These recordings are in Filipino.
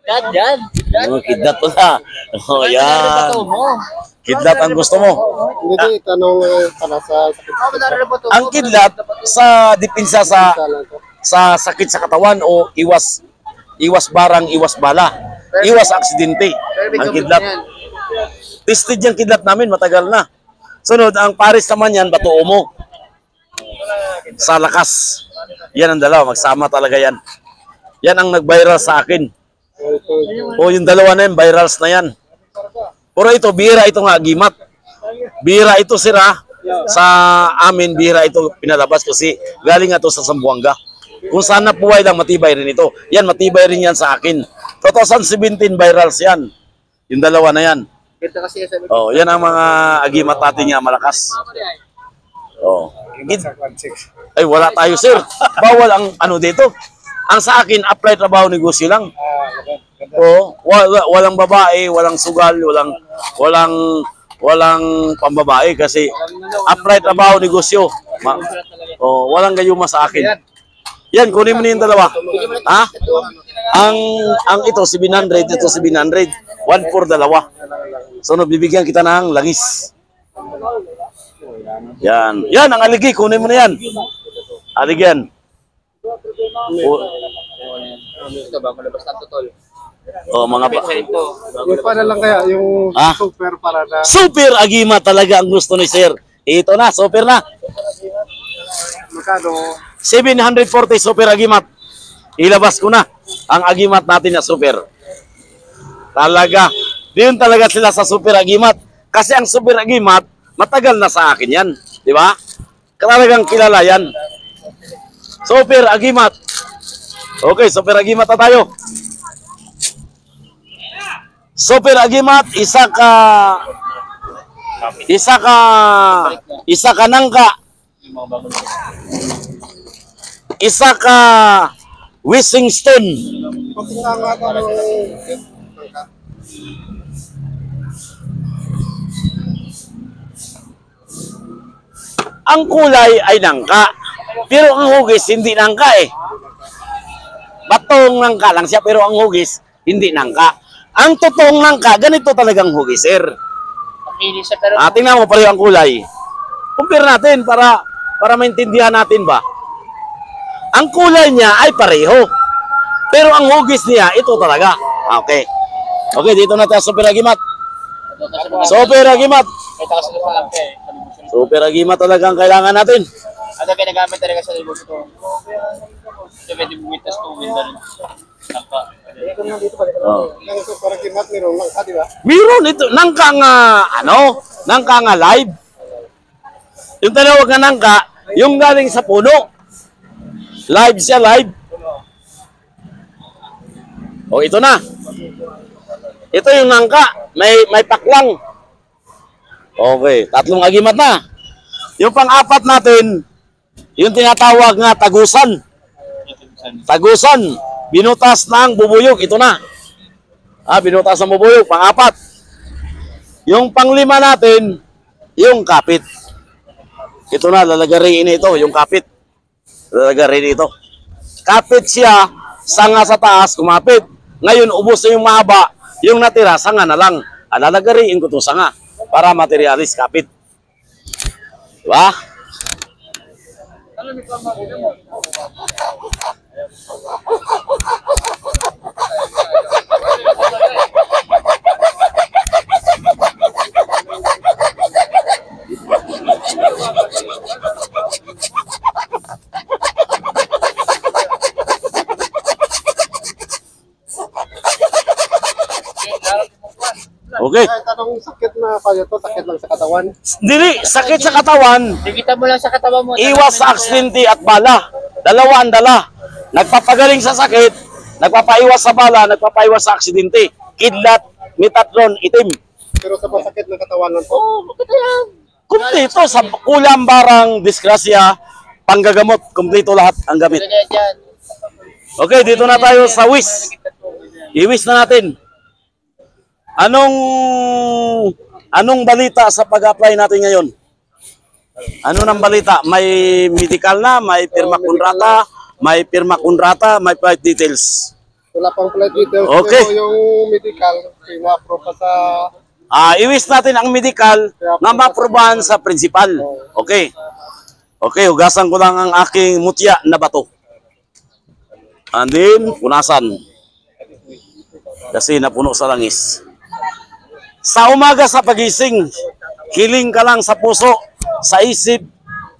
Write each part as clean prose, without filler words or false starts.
Yan. Kidlat pala. Oh, yan. Kidlat ang gusto mo. Hindi, tanong para sa sakit. Ang kidlat sa depensa sa sakit sa katawan o iwas barang, iwas bala, iwas aksidente. Ang kidlat. Tested yung kidlat namin, matagal na. Sunod, ang pares naman yan, bato mo. Sa lakas. Yan ang dalawa, magsama talaga yan. Yan ang nag-viral sa akin. O yung dalawa na yan, virals na yan. Pero ito, bihira ito nga, agimat. Bihira ito, sira. Sa amin, bihira ito pinalabas kasi galing nga ito sa Zamboanga. Kung saan napuway lang, matibay rin ito. Yan, matibay rin yan sa akin. 2017 virals yan. Yung dalawa na yan. Oh, yan ang mga agimat natin nga malakas. Oh. Ay, wala tayo, sir. Bawal ang ano dito. Ang sa akin, apply trabaho negosyo lang. Oh, walang babae, walang sugal, walang pambabae kasi apply trabaho negosyo. Oh, walang gayuma sa akin. Yan, kunin mo na yung dalawa. Ha? Ang ito 700, ito 700. 1 for dalawa. So, bibigyan kita ng langis. Yan. Yan, ang aligi. Kunin mo na yan. Aligyan. Oh, mga ba. Yung para lang kaya, yung super para na... Super agima talaga ang gusto ni sir. Ito na, super na. Magkano? 740 super agimat. Ilabas ko na ang agimat natin na super. Talaga. Diyon talaga sila sa super agimat. Kasi ang super agimat, matagal na sa akin yan. Di ba? Talagang kilala yan. Super agimat. Okay, super agimat na tayo. Super agimat, isa ka nangka. Isa ka wishing stone. Ang kulay ay nangka. Pero ang hugis hindi nangka eh. Batong nangka lang siya pero ang hugis hindi nangka. Ang totoong nangka, ganito talagang hugis, sir. Tingnan mo pareho ang kulay. Compare natin para maintindihan natin ba. Ang kulay niya ay pareho. Pero ang hugis niya, ito talaga. Okay. Okay, dito na tayo super agimat. Super agimat. Super agimat talaga ang kailangan natin. Ano ginagamit talaga sa libos ito? Ito pwede bumitas kung winda rin. Super agimat, meron lang, di ba? Meron ito. Nangka nga, nangka nga live. Yung tinawag nga nangka, yung galing sa puno. Live siya, live. O, ito na. Ito yung nangka. May paklang. Okay, tatlong agimat na. Yung pang-apat natin, yung tinatawag nga tagusan. Tagusan. Binutas ng bubuyog. Ito na. Binutas ng bubuyog. Pang-apat. Yung pang-lima natin, yung kapit. Ito na, lalagariin ito. Yung kapit. Lalagariin ito. Kapit siya, sanga sa taas, kumapit. Ngayon, ubos na yung mahaba. Yung natira, sanga na lang. Lalagariin ko ito sanga para materialis kapit. Diba? Okay. Tanong sakit na kayo to, sakit lang sa katawan. Dili, sakit sa katawan. Dikita mo lang sa katawan mo. Iwas sa aksidente at bala. Dalawa ang dala. Nagpapagaling sa sakit, nagpapaiwas sa bala, nagpapaiwas sa aksidente. Kidlat, metatron, itim. Pero sa masakit ng katawan lang to. Bakit yan? Kumpleto sa kulang, barang, disgrasya, panggagamot. Kumpleto lahat ang gamit. Okay, dito na tayo sa wish. I-wish na natin. Anong balita sa pag-apply natin ngayon? Ano nang balita? May medical na, may pirma kontrata, may flight details. Wala pang flight details. Okay. Pero yung medical, pina-approve pa sa... Iwis natin ang medical na maprobahan sa principal. Okay. Okay, hugasan ko lang ang aking mutya na bato. And then, punasan. Kasi napuno sa langis. Sa umaga sa pagising, hiling ka lang sa puso, sa isip,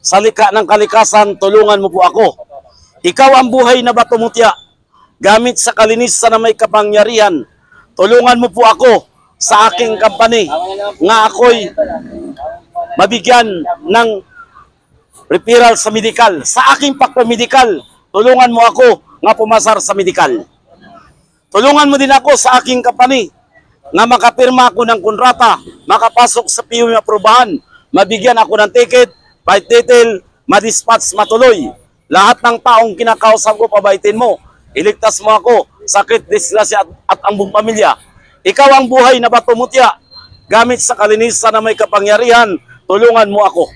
sa likha ng kalikasan, tulungan mo po ako. Ikaw ang buhay na bato mutya. Gamit sa kalinisan na may kapangyarihan, tulungan mo po ako sa aking company nga ako'y mabigyan ng referral sa medical. Sa aking pakpamedical, tulungan mo ako nga pumasar sa medical. Tulungan mo din ako sa aking company nga makapirma ako ng kontrata, makapasok sa PO na aprobahan, mabigyan ako ng ticket, flight detail, madispatch matuloy. Lahat ng taong kinakausap ko, pabaitin mo. Iligtas mo ako, sakit, disgrasya at ang buong pamilya. Ikaw ang buhay na bato mutya. Gamit sa kalinisan na may kapangyarihan, tulungan mo ako.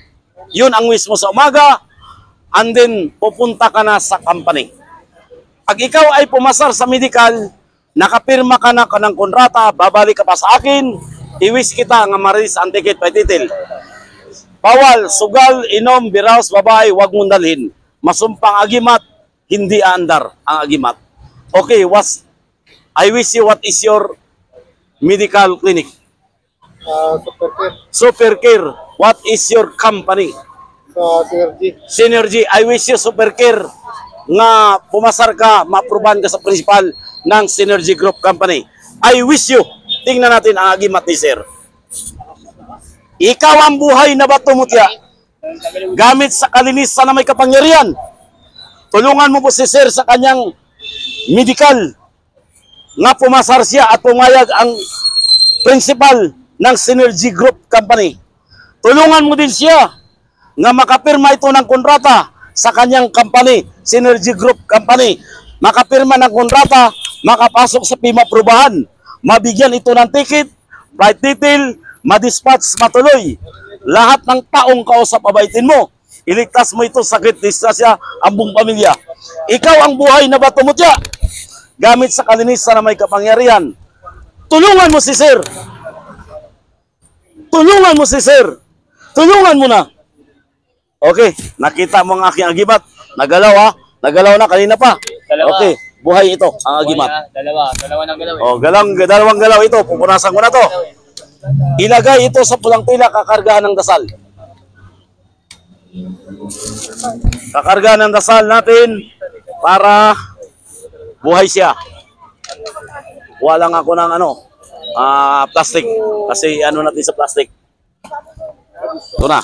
Yun ang wish mo sa umaga, and then pupunta ka na sa company. Pag ikaw ay pumasar sa medical, nakapirma ka na ng kontrata, babalik ka pa sa akin, iwish kita nga maris ang ticket by title. Bawal, sugal, inom, biraos, babae, wag mong dalhin. Masumpang agimat, hindi aandar ang agimat. Okay, I wish you what is your medical clinic? Super care. Super Care, what is your company? Sa Synergy. Synergy, I wish you Super Care nga pumasar ka, ma-approvean ka sa principal ng Synergy Group Company. I wish you. Tingnan natin ang agimat ni Sir. Ikaw ang buhay na bato mutya. Gamit sa kalinisan na may kapangyarihan. Tulungan mo po si Sir sa kanyang medical nga pumasar siya at pumayag ang principal ng Synergy Group Company. Tulungan mo din siya nga makapirma ito ng kontrata sa kanyang company, Synergy Group Company. Makapirma ng kontrata, makapasok sa PIMA aprobahan, mabigyan ito ng ticket, flight detail, madispatch matuloy. Lahat ng taong kausap, abaitin mo. Iligtas mo ito, sakit, disgrasya, ang buong pamilya. Ikaw ang buhay na bato mutya. Gamit sa kalinisan na may kapangyarihan. Tulungan mo si Sir. Tulungan mo si Sir. Tulungan mo na. Okay, nakita mo ang aking agimat. Nagalaw ha. Nagalaw na kanina pa. Dalawa. Okay, buhay ito ang agimat. Dalawa ng galaw. Oh, dalawang galaw ito. Pupunasan ko na to. Ilagay ito sa pulang tila, kakargahan ng dasal. Kakargahan ng dasal natin para buhay siya. Kuha lang ako ng plastic. Kasi natin sa plastic. Ito na.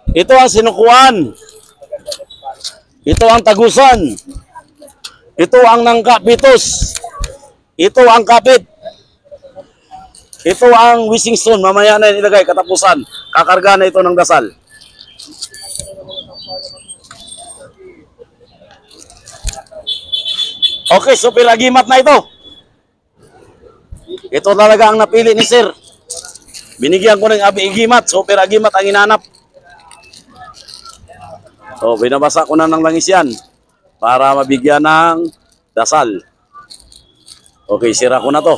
Ito ang sinukuan. Ito ang tagusan. Ito ang nangkapitos. Ito ang kapit. Ito ang wishing stone. Mamaya na ilagay, katapusan. Kakarga na ito ng dasal. Okay, super agimat na ito. Ito talaga ang napili ni Sir. Binigyan ko ng agimat. Super agimat ang inanap. So, binabasa ko na ng langis yan para mabigyan ng dasal. Okay, sira ko na to.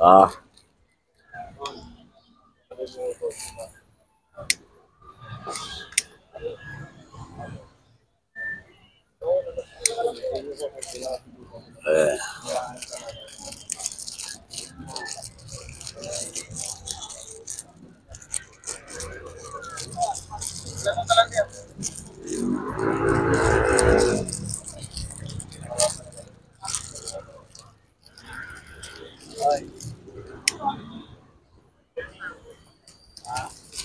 Ah.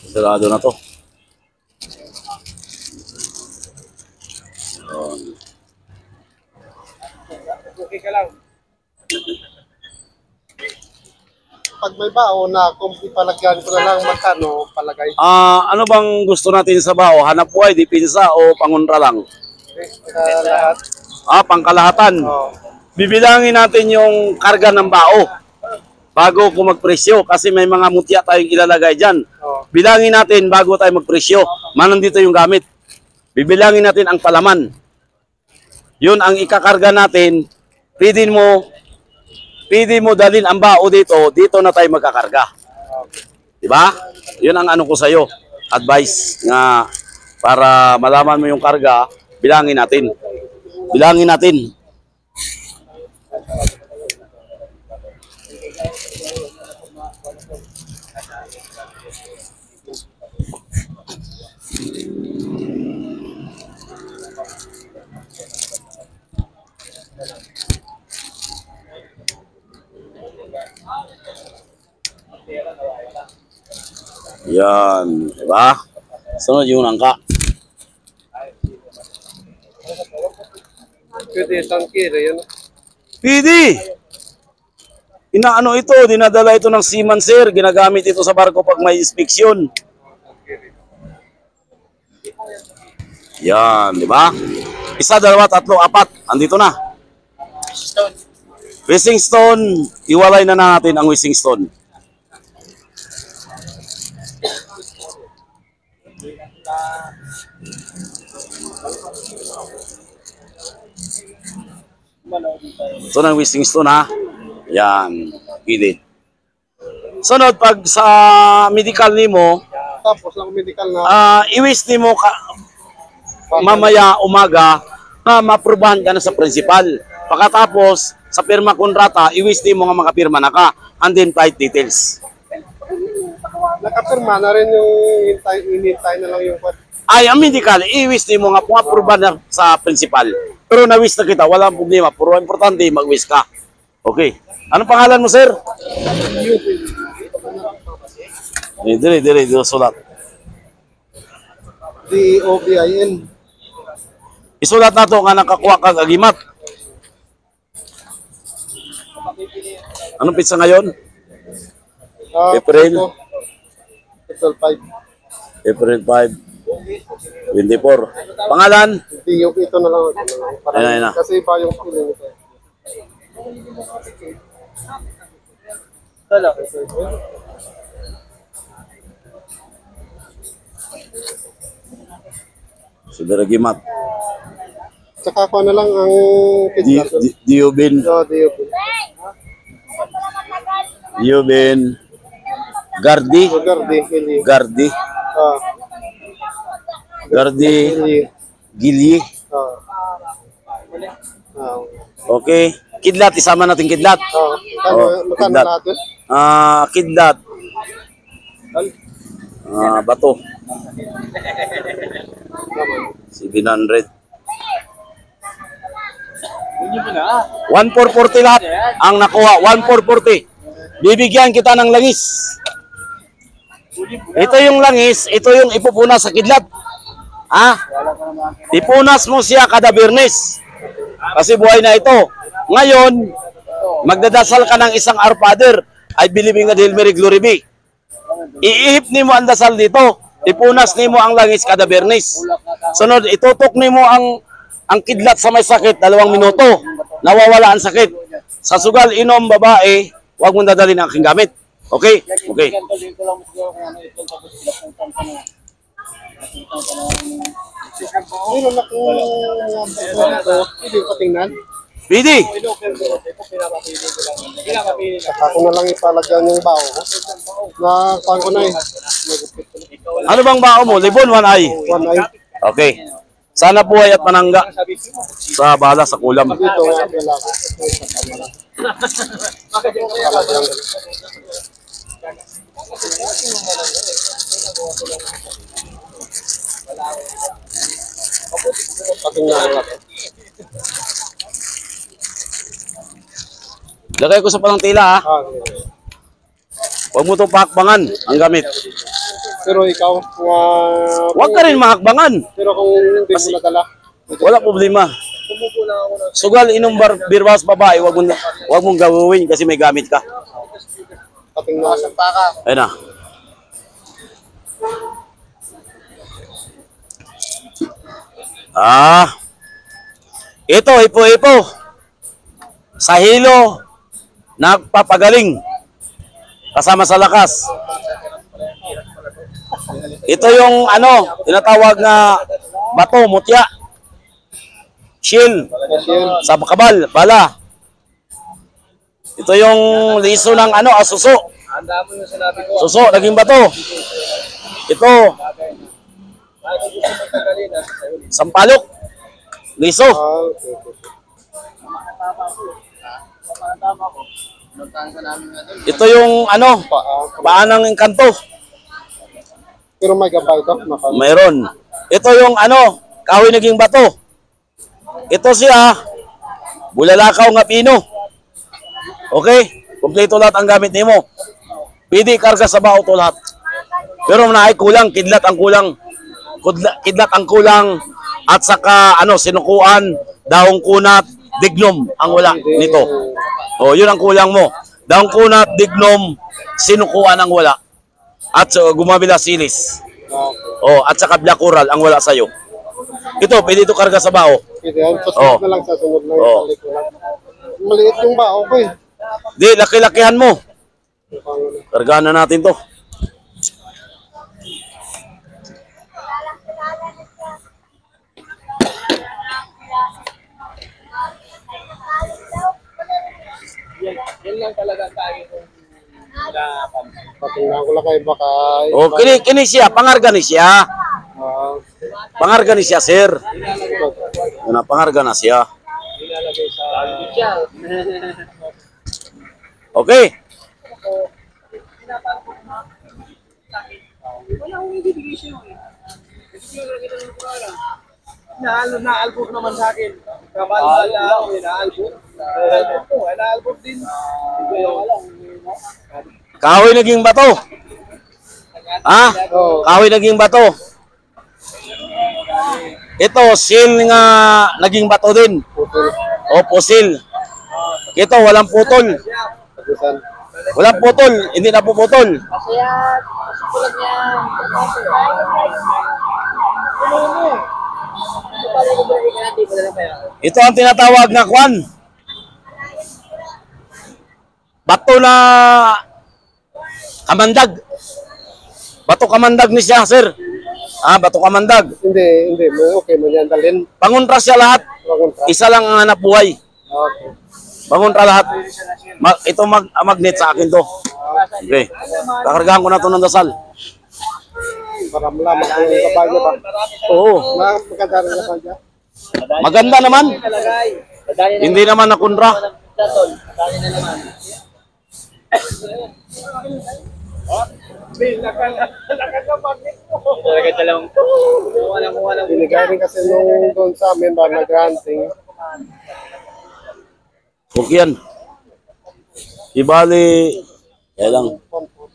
Sarado na to. Okay ka lang. pag may bao na kung ipalagyan ko na lang magkano palagay. Ano bang gusto natin sa bao? Hanap buhay, dipinsa o pangunra lang? Lahat. Pangkalahatan. Oh. Bibilangin natin yung karga ng bao bago ko magpresyo kasi may mga mutya tayong ilalagay dyan. Oh. Bilangin natin bago tayo magpresyo. Nandito yung gamit. Bibilangin natin ang palaman. Yun ang ikakarga natin. Pwede mo dalhin ang bao dito na tayo magkakarga. Diba? Yun ang ano ko sa'yo. Advice nga para malaman mo yung karga, bilangin natin. Bilangin natin. Yan, diba? Sunod yung angka. Pwede tangkir, yan. Pwede! Inaano ito, dinadala ito ng seaman sir, ginagamit ito sa barko pag may inspeksyon. Yan, di ba? Isa, dalawa, tatlo, apat, andito na. Stone. Wishing stone, iwalay na natin ang wishing stone. Ito na ang wishing stone ha. Yan, pwede. Sunod, pag sa medical nimo, Tapos ang medical na i-wish nimo mamaya umaga na maprubahan ka na sa principal. Pagkatapos, sa pirma kontrata, i-wish nimo nga makapirma na ka. And then flight details. nakapirma na rin yung hinintay na lang yung Ay, ang medical, i-wish nimo nga approve na sa principal. Pero na-wish na kita, walang problema. Puro importante, mag-wish ka. Okay. Anong pangalan mo, sir? Dire, sulat. DOBIN. Isulat na to nga nakakuha kag agimat. Anong pizza ngayon? April. April 5. April 5, 24. Pangalan? DOB ito na lang. Ayun na. Kasi iba yung feeling ito. Saudara Gimat. Tsaka ko na lang ang kidnap. Diobin. So, DOB. Diobin. Gardi. Gardi. Hindi. Gardi. Gardi. Hindi. Gili. Okay. Kidlat, isama natin kidlat. Magkano kidlat. lahat yun? Kidlat. Bato. 700. 1,440 lahat ang nakuha. 1,440. Bibigyan kita ng langis. Ito yung langis, ito yung ipupunas sa kidlat. Ipunas mo siya kada Biyernes. Kasi buhay na ito. Ngayon, magdadasal ka ng isang Our Father. I believe in God, Hail Mary, Glory be. Iihip ni mo ang dasal dito. Ipunas ni mo ang langis kada Biyernes. Sunod, itutok ni mo ang kidlat sa may sakit, 2 minuto. Nawawala ang sakit. Sa sugal, inom, babae, huwag mong dadalhin ang aking gamit. Okay? Okay. Meron akong hindi ko tingnan. Pwede. Saka ko na lang ipalagyan yung bao ko. Na pang ko na eh. Ano bang bao mo? Libon, 1 eye. One eye. Okay. Sana buhay at panangga sa bala sa kulam. Dito nga wala ko. Patingnan lang. Lagay ko sa palangtila ha. Huwag mo itong pakbangan ang gamit. Pero ikaw, Huwag ka rin mahakbangan. pero kung hindi mo nadala, Wala problema. Sugal, inom birbawas babae, huwag mong gawin kasi may gamit ka. pagdating na. Ayun na. Ito, ipo-ipo. Sa hilo, nagpapagaling. Kasama sa lakas. Ito yung tinatawag na bato, mutya. Shield. Sa kabal, bala. Ito yung liso ng suso. Suso, naging bato. Ito. Sampalok. Liso. Okay. Ito yung paa ng engkanto. Pero may gabay ito. Mayroon. Ito yung kahoy naging bato. Ito siya, bulalakaw nga pino. Okay? Kompleto lahat ang gamit nimo. Pwede karga sa bao to lahat. Pero naay kulang, kidlat ang kulang. Kidlat ang kulang at saka sinukuan, daong kunat, dignum ang wala nito. Oh, yun ang kulang mo. Daong kunat, dignum, sinukuan ang wala. At gumabila silis. Oh, at saka black coral ang wala sa iyo. Ito, pwede ito karga sa bao. Pwede yan. Susunod na lang sa sunod na maliit yung bao ko eh. Di, laki-lakihan mo. Kargaan na natin to. Yan lang talaga tayo kung Patingnan ko lang kayo baka... Oh, kini siya, pangarga ni siya. Pangarga ni siya, sir. Pangarga na siya. Okay. Naalbog naman sa akin. Kabal na ako, naalbog. Naalbog din. Kahoy naging bato. Kahoy naging bato. Ito, seal nga naging bato din. O, pusil. Ito, walang putol. Walang putol, hindi na puputol. Ito ang tinatawag na kwan. Bato na kamandag. Bato kamandag ni siya, sir. Bato kamandag. Hindi. Okay, manyan Panguntra siya lahat. Isa lang ang hanap buhay. Okay. Panguntra lahat. Ito magnet sa akin to. Okay. Kakargahan ko na to ng dasal. Para malaman kung yung gabay niya ba. Oo. Maganda rin gabay niya. Maganda naman. Hindi naman nakunra. Binigay rin kasi nung doon sa amin ba nag-hunting. Okay yan. Ibali, kaya lang,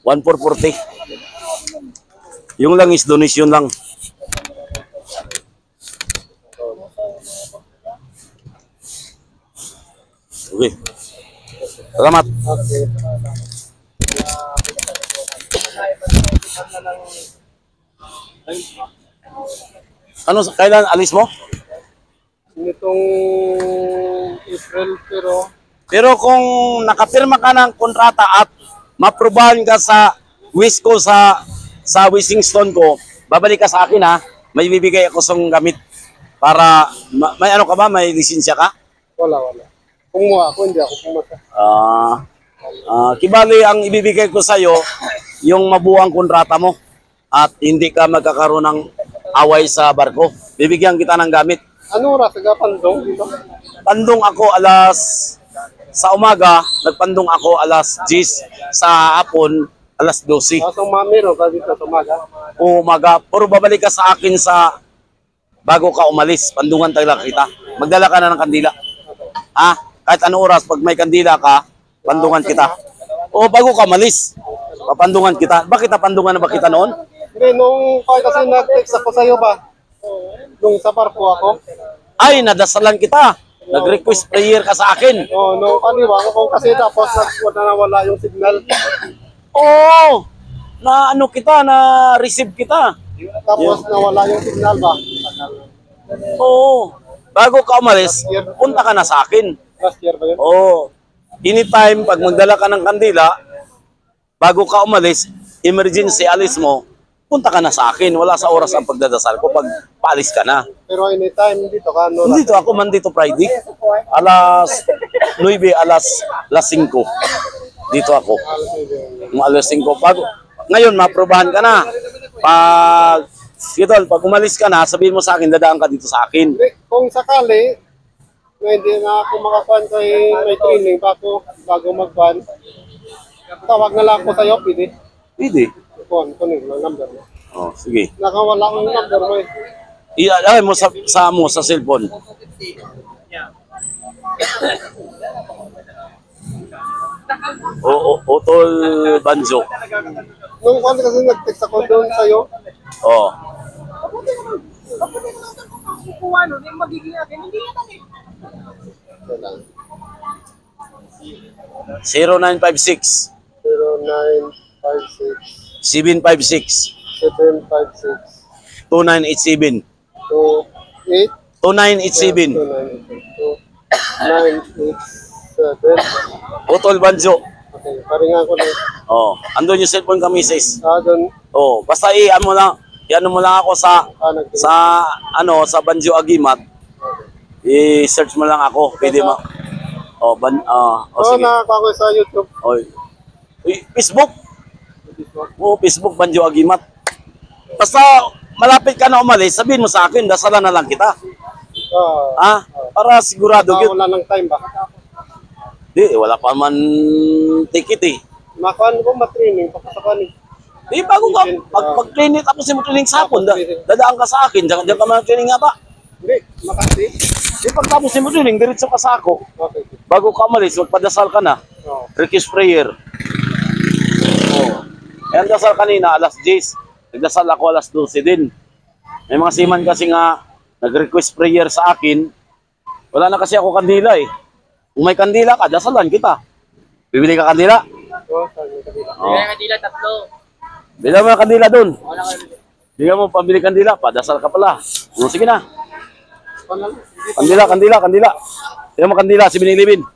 1,440. Yung lang is donation lang. Okay. Salamat. Okay. Kailan alis mo? Nitong April Pero kung nakapirma ka ng kontrata at maprobahan ka sa Wisco sa Wishington ko, babalik ka sa akin ha. May bibigay ako sa gamit para may ano ka ba? May lisensya ka? wala. Kung mo ako, hindi ako pumasa. Kibali ang ibibigay ko sa iyo yung mabuang kontrata mo at hindi ka magkakaroon ng away sa barko. Bibigyan kita ng gamit. Ano oras? Pandong dito? Pandong ako sa umaga, nagpandong ako alas 10, sa hapon alas 12. Kasang mamiro ka dito sa umaga? Umaga, puro babalik ka sa akin bago ka umalis. Pandungan talaga kita. Magdala ka na ng kandila. Kahit anong oras, pag may kandila ka, pandungan kita. O bago ka umalis, papandungan kita. Bakit napandungan na ba kita noon? Hindi, nung kasi nag-text ako sa'yo ba? Nung sa barko ako? Ay, nadasalan kita. Nag-request prayer ka sa akin. Nung paniwang ako kasi tapos nawala yung signal. Oo. Na ano kita, na receive kita. Tapos nawala yung signal ba? Oo. Bago ka umalis, punta ka na sa akin. Last year ba yun? Oo. Anytime, pag magdala ka ng kandila, bago ka umalis, emergency alis mo, punta ka na sa akin. Wala sa oras ang pagdadasal ko pag paalis ka na. Pero anytime dito ka, no? Dito ako man dito Friday. Alas 9, alas 5. Dito ako. Alas 5. Ngayon, maprobahan ka na. Pag umalis ka na, sabihin mo sa akin, dadaan ka dito sa akin. Kung sakali, na hindi na ako makapan kay may training bago mag-ban, tawag na lang ako sa'yo, pwede. Pwede. Kunin mo, number mo. Oh, sige. Nakawala ang number mo eh. Ialagay mo sa cellphone. Utol Banjo. Nung kwan kasi nag-text ako doon sa'yo, Oh. Kukuha nun, yung magiging akin, hindi yan eh. 0956 0956 756 756 2987 28 2987 987. Utol Banjo. Okay, paringan ko lang. Oh, andun yung cellphone kami sis. Doon, Oh, basta i-ano mo lang ako sa Banjo Agimat. I-search mo lang ako, pwede mo. Oh, sige. nakakuha ko sa YouTube. Oh. Facebook. Oh, Facebook Banjo Agimat. Basta malapit ka na umalis, sabihin mo sa akin, dasalan na lang kita. Para sigurado yun. Wala ng time ba? Di, wala pa man ticket eh. Makuha ko matraining, pagkasakan eh. Di, bago ka, mag-training, tapos mo training sa hapon, dadaan ka sa akin, diyan ka man training nga ba? Hindi, makasi. Di, pagtapos mo training, diretso ka sa ako. Okay. Bago ka umalis, magpadasal ka na. Oh. Request prayer. Oh. Ayan dasal kanina, alas 10. Nagdasal ako alas 12 din. May mga siman kasi nga, nag-request prayer sa akin. Wala na kasi ako kandila eh. Kung may kandila ka, dasalan kita. Bibili ka kandila? Kaya kandila, tatlo. Bila mo na kandila dun. Bila mo pambili kandila, padasal ka pala. Sige na. Kandila. Bila mo kandila, 7-Eleven.